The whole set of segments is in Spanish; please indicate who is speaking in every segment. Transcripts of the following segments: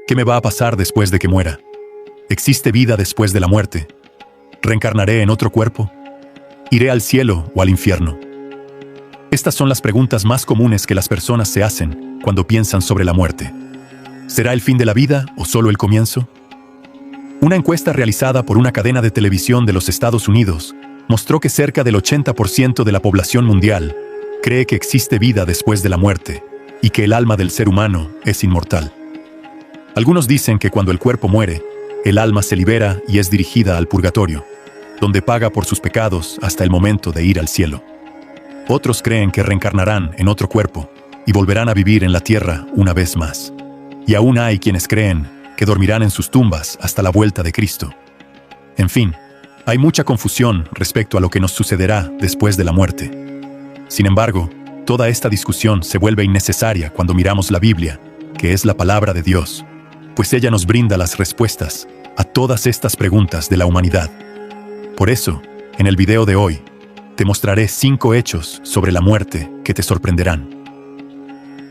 Speaker 1: ¿Qué me va a pasar después de que muera? ¿Existe vida después de la muerte? ¿Reencarnaré en otro cuerpo? ¿Iré al cielo o al infierno? Estas son las preguntas más comunes que las personas se hacen cuando piensan sobre la muerte. ¿Será el fin de la vida o solo el comienzo? Una encuesta realizada por una cadena de televisión de los Estados Unidos mostró que cerca del 80% de la población mundial cree que existe vida después de la muerte y que el alma del ser humano es inmortal. Algunos dicen que cuando el cuerpo muere, el alma se libera y es dirigida al purgatorio, donde paga por sus pecados hasta el momento de ir al cielo. Otros creen que reencarnarán en otro cuerpo y volverán a vivir en la tierra una vez más. Y aún hay quienes creen que dormirán en sus tumbas hasta la vuelta de Cristo. En fin, hay mucha confusión respecto a lo que nos sucederá después de la muerte. Sin embargo, toda esta discusión se vuelve innecesaria cuando miramos la Biblia, que es la palabra de Dios, pues ella nos brinda las respuestas a todas estas preguntas de la humanidad. Por eso, en el video de hoy, te mostraré 5 hechos sobre la muerte que te sorprenderán.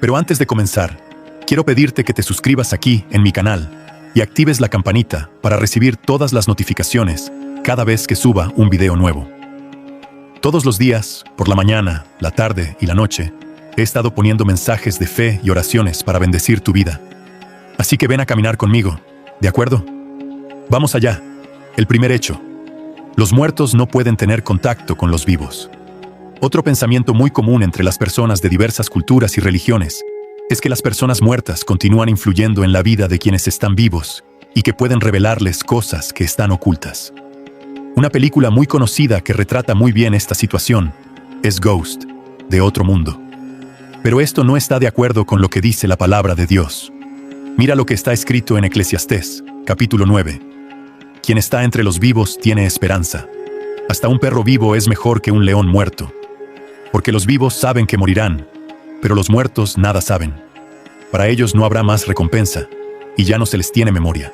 Speaker 1: Pero antes de comenzar, quiero pedirte que te suscribas aquí en mi canal y actives la campanita para recibir todas las notificaciones cada vez que suba un video nuevo. Todos los días, por la mañana, la tarde y la noche, he estado poniendo mensajes de fe y oraciones para bendecir tu vida. Así que ven a caminar conmigo, ¿de acuerdo? Vamos allá. El primer hecho. Los muertos no pueden tener contacto con los vivos. Otro pensamiento muy común entre las personas de diversas culturas y religiones es que las personas muertas continúan influyendo en la vida de quienes están vivos y que pueden revelarles cosas que están ocultas. Una película muy conocida que retrata muy bien esta situación es Ghost, de Otro Mundo. Pero esto no está de acuerdo con lo que dice la palabra de Dios. Mira lo que está escrito en Eclesiastés, capítulo 9. Quien está entre los vivos tiene esperanza. Hasta un perro vivo es mejor que un león muerto. Porque los vivos saben que morirán, pero los muertos nada saben. Para ellos no habrá más recompensa, y ya no se les tiene memoria.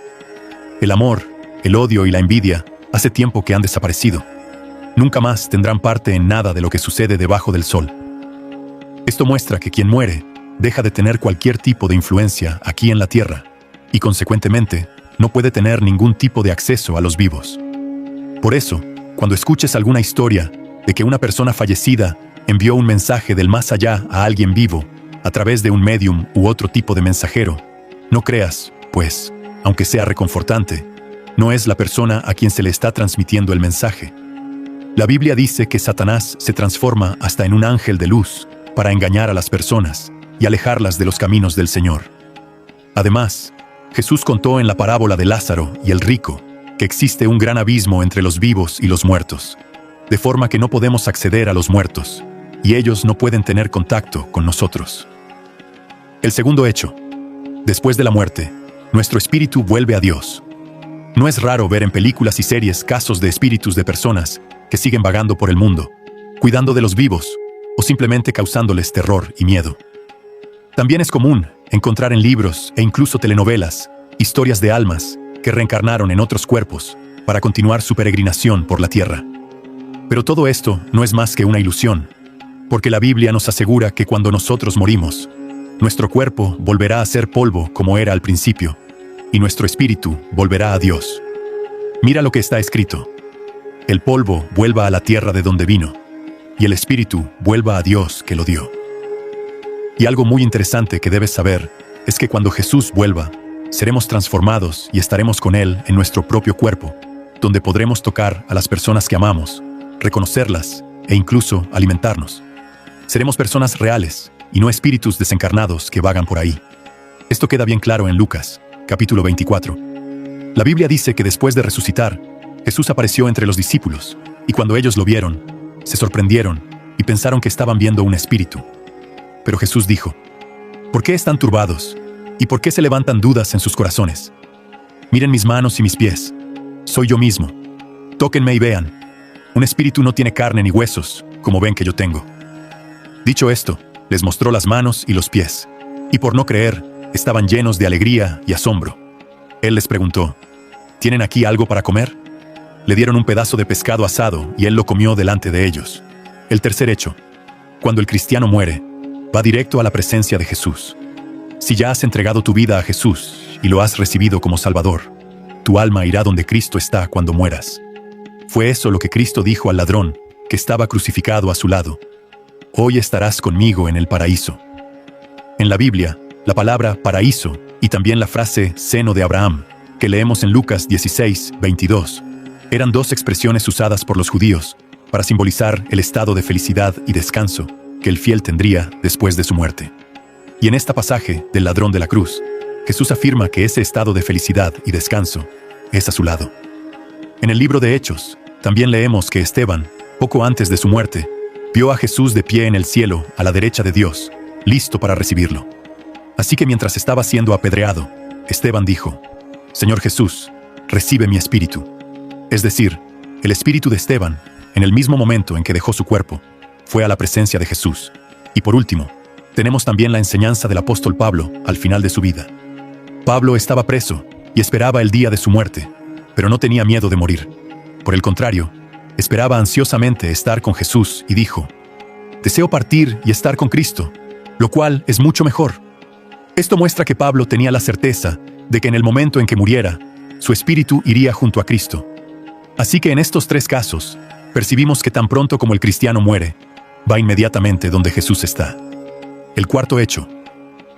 Speaker 1: El amor, el odio y la envidia hace tiempo que han desaparecido. Nunca más tendrán parte en nada de lo que sucede debajo del sol. Esto muestra que quien muere deja de tener cualquier tipo de influencia aquí en la tierra, y consecuentemente no puede tener ningún tipo de acceso a los vivos. Por eso, cuando escuches alguna historia de que una persona fallecida envió un mensaje del más allá a alguien vivo a través de un medium u otro tipo de mensajero, no creas, pues, aunque sea reconfortante, no es la persona a quien se le está transmitiendo el mensaje. La Biblia dice que Satanás se transforma hasta en un ángel de luz para engañar a las personas y alejarlas de los caminos del Señor. Además, Jesús contó en la parábola de Lázaro y el rico que existe un gran abismo entre los vivos y los muertos, de forma que no podemos acceder a los muertos, y ellos no pueden tener contacto con nosotros. El segundo hecho. Después de la muerte, nuestro espíritu vuelve a Dios. No es raro ver en películas y series casos de espíritus de personas que siguen vagando por el mundo, cuidando de los vivos o simplemente causándoles terror y miedo. También es común encontrar en libros e incluso telenovelas historias de almas que reencarnaron en otros cuerpos para continuar su peregrinación por la tierra. Pero todo esto no es más que una ilusión, porque la Biblia nos asegura que cuando nosotros morimos, nuestro cuerpo volverá a ser polvo como era al principio, y nuestro espíritu volverá a Dios. Mira lo que está escrito. El polvo vuelva a la tierra de donde vino, y el espíritu vuelva a Dios que lo dio. Y algo muy interesante que debes saber es que cuando Jesús vuelva, seremos transformados y estaremos con Él en nuestro propio cuerpo, donde podremos tocar a las personas que amamos, reconocerlas e incluso alimentarnos. Seremos personas reales y no espíritus desencarnados que vagan por ahí. Esto queda bien claro en Lucas, capítulo 24. La Biblia dice que después de resucitar, Jesús apareció entre los discípulos, y cuando ellos lo vieron, se sorprendieron y pensaron que estaban viendo un espíritu. Pero Jesús dijo: ¿por qué están turbados? ¿Y por qué se levantan dudas en sus corazones? Miren mis manos y mis pies. Soy yo mismo. Tóquenme y vean. Un espíritu no tiene carne ni huesos, como ven que yo tengo. Dicho esto, les mostró las manos y los pies, y por no creer, estaban llenos de alegría y asombro. Él les preguntó: ¿tienen aquí algo para comer? Le dieron un pedazo de pescado asado y él lo comió delante de ellos. El tercer hecho. Cuando el cristiano muere, va directo a la presencia de Jesús. Si ya has entregado tu vida a Jesús y lo has recibido como Salvador, tu alma irá donde Cristo está cuando mueras. Fue eso lo que Cristo dijo al ladrón, que estaba crucificado a su lado. Hoy estarás conmigo en el paraíso. En la Biblia, la palabra paraíso y también la frase seno de Abraham, que leemos en Lucas 16:22, eran dos expresiones usadas por los judíos para simbolizar el estado de felicidad y descanso que el fiel tendría después de su muerte. Y en este pasaje del ladrón de la cruz, Jesús afirma que ese estado de felicidad y descanso es a su lado. En el libro de Hechos, también leemos que Esteban, poco antes de su muerte, vio a Jesús de pie en el cielo a la derecha de Dios, listo para recibirlo. Así que mientras estaba siendo apedreado, Esteban dijo: Señor Jesús, recibe mi espíritu. Es decir, el espíritu de Esteban, en el mismo momento en que dejó su cuerpo, fue a la presencia de Jesús. Y por último, tenemos también la enseñanza del apóstol Pablo al final de su vida. Pablo estaba preso y esperaba el día de su muerte, pero no tenía miedo de morir. Por el contrario, esperaba ansiosamente estar con Jesús y dijo: deseo partir y estar con Cristo, lo cual es mucho mejor. Esto muestra que Pablo tenía la certeza de que en el momento en que muriera, su espíritu iría junto a Cristo. Así que en estos tres casos, percibimos que tan pronto como el cristiano muere, va inmediatamente donde Jesús está. El cuarto hecho: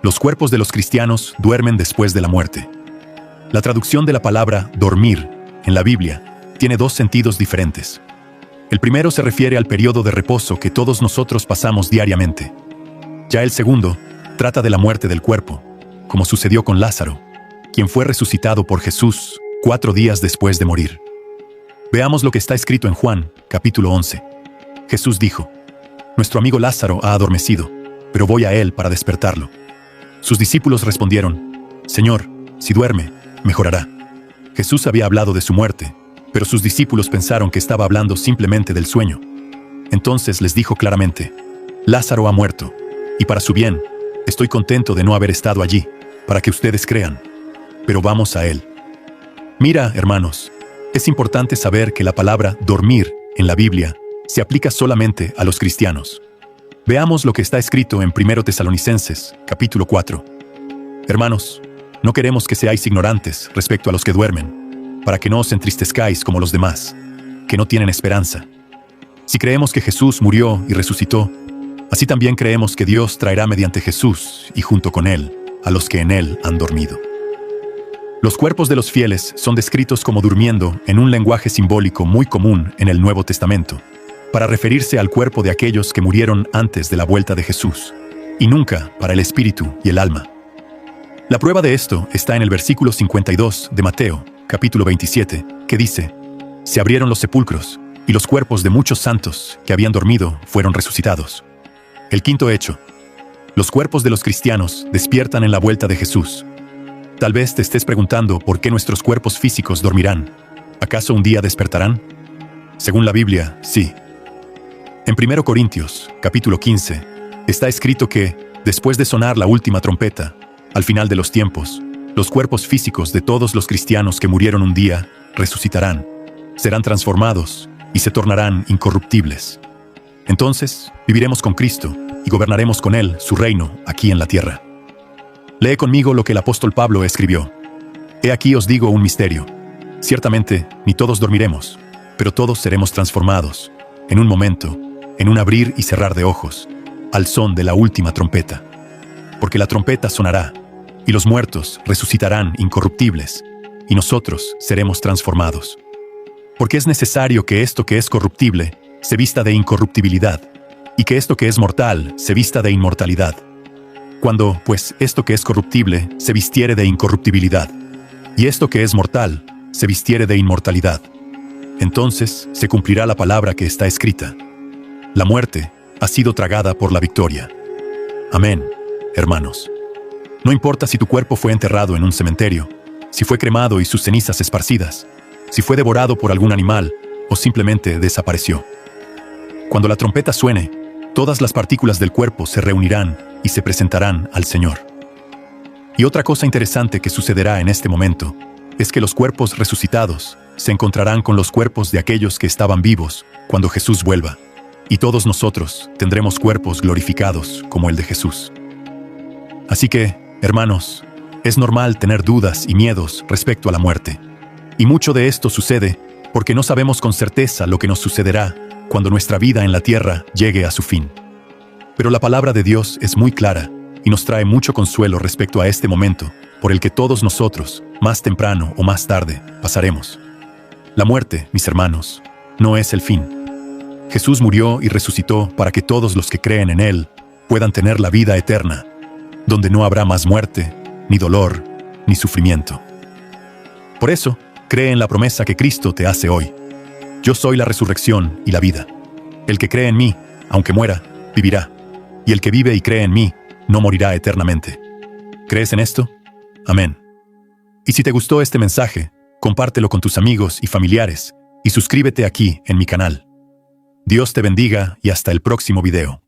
Speaker 1: los cuerpos de los cristianos duermen después de la muerte. La traducción de la palabra dormir en la Biblia tiene dos sentidos diferentes. El primero se refiere al periodo de reposo que todos nosotros pasamos diariamente. Ya el segundo trata de la muerte del cuerpo, como sucedió con Lázaro, quien fue resucitado por Jesús 4 días después de morir. Veamos lo que está escrito en Juan, capítulo 11. Jesús dijo: nuestro amigo Lázaro ha adormecido, pero voy a él para despertarlo. Sus discípulos respondieron: Señor, si duerme, mejorará. Jesús había hablado de su muerte, pero sus discípulos pensaron que estaba hablando simplemente del sueño. Entonces les dijo claramente: Lázaro ha muerto, y para su bien, estoy contento de no haber estado allí, para que ustedes crean. Pero vamos a él. Mira, hermanos, es importante saber que la palabra dormir en la Biblia se aplica solamente a los cristianos. Veamos lo que está escrito en 1 Tesalonicenses, capítulo 4. Hermanos, no queremos que seáis ignorantes respecto a los que duermen, para que no os entristezcáis como los demás, que no tienen esperanza. Si creemos que Jesús murió y resucitó, así también creemos que Dios traerá mediante Jesús y junto con Él a los que en Él han dormido. Los cuerpos de los fieles son descritos como durmiendo en un lenguaje simbólico muy común en el Nuevo Testamento, para referirse al cuerpo de aquellos que murieron antes de la vuelta de Jesús, y nunca para el espíritu y el alma. La prueba de esto está en el versículo 52 de Mateo, capítulo 27, que dice: se abrieron los sepulcros, y los cuerpos de muchos santos que habían dormido fueron resucitados. El quinto hecho: los cuerpos de los cristianos despiertan en la vuelta de Jesús. Tal vez te estés preguntando por qué nuestros cuerpos físicos dormirán. ¿Acaso un día despertarán? Según la Biblia, sí. En 1 Corintios, capítulo 15, está escrito que, después de sonar la última trompeta, al final de los tiempos, los cuerpos físicos de todos los cristianos que murieron un día resucitarán, serán transformados y se tornarán incorruptibles. Entonces, viviremos con Cristo y gobernaremos con Él su reino aquí en la tierra. Lee conmigo lo que el apóstol Pablo escribió. He aquí os digo un misterio. Ciertamente, ni todos dormiremos, pero todos seremos transformados, en un momento, en un abrir y cerrar de ojos, al son de la última trompeta. Porque la trompeta sonará, y los muertos resucitarán incorruptibles, y nosotros seremos transformados. Porque es necesario que esto que es corruptible se vista de incorruptibilidad, y que esto que es mortal se vista de inmortalidad. Cuando, pues, esto que es corruptible se vistiere de incorruptibilidad, y esto que es mortal se vistiere de inmortalidad, entonces se cumplirá la palabra que está escrita: la muerte ha sido tragada por la victoria. Amén, hermanos. No importa si tu cuerpo fue enterrado en un cementerio, si fue cremado y sus cenizas esparcidas, si fue devorado por algún animal o simplemente desapareció. Cuando la trompeta suene, todas las partículas del cuerpo se reunirán y se presentarán al Señor. Y otra cosa interesante que sucederá en este momento es que los cuerpos resucitados se encontrarán con los cuerpos de aquellos que estaban vivos cuando Jesús vuelva, y todos nosotros tendremos cuerpos glorificados como el de Jesús. Así que, hermanos, Es normal tener dudas y miedos respecto a la muerte. Y mucho de esto sucede porque no sabemos con certeza lo que nos sucederá cuando nuestra vida en la tierra llegue a su fin. Pero la palabra de Dios es muy clara y nos trae mucho consuelo respecto a este momento por el que todos nosotros, más temprano o más tarde, pasaremos. La muerte, mis hermanos, no es el fin. Jesús murió y resucitó para que todos los que creen en Él puedan tener la vida eterna, donde no habrá más muerte, ni dolor, ni sufrimiento. Por eso, cree en la promesa que Cristo te hace hoy. Yo soy la resurrección y la vida. El que cree en mí, aunque muera, vivirá. Y el que vive y cree en mí, no morirá eternamente. ¿Crees en esto? Amén. Y si te gustó este mensaje, compártelo con tus amigos y familiares y suscríbete aquí en mi canal. Dios te bendiga y hasta el próximo video.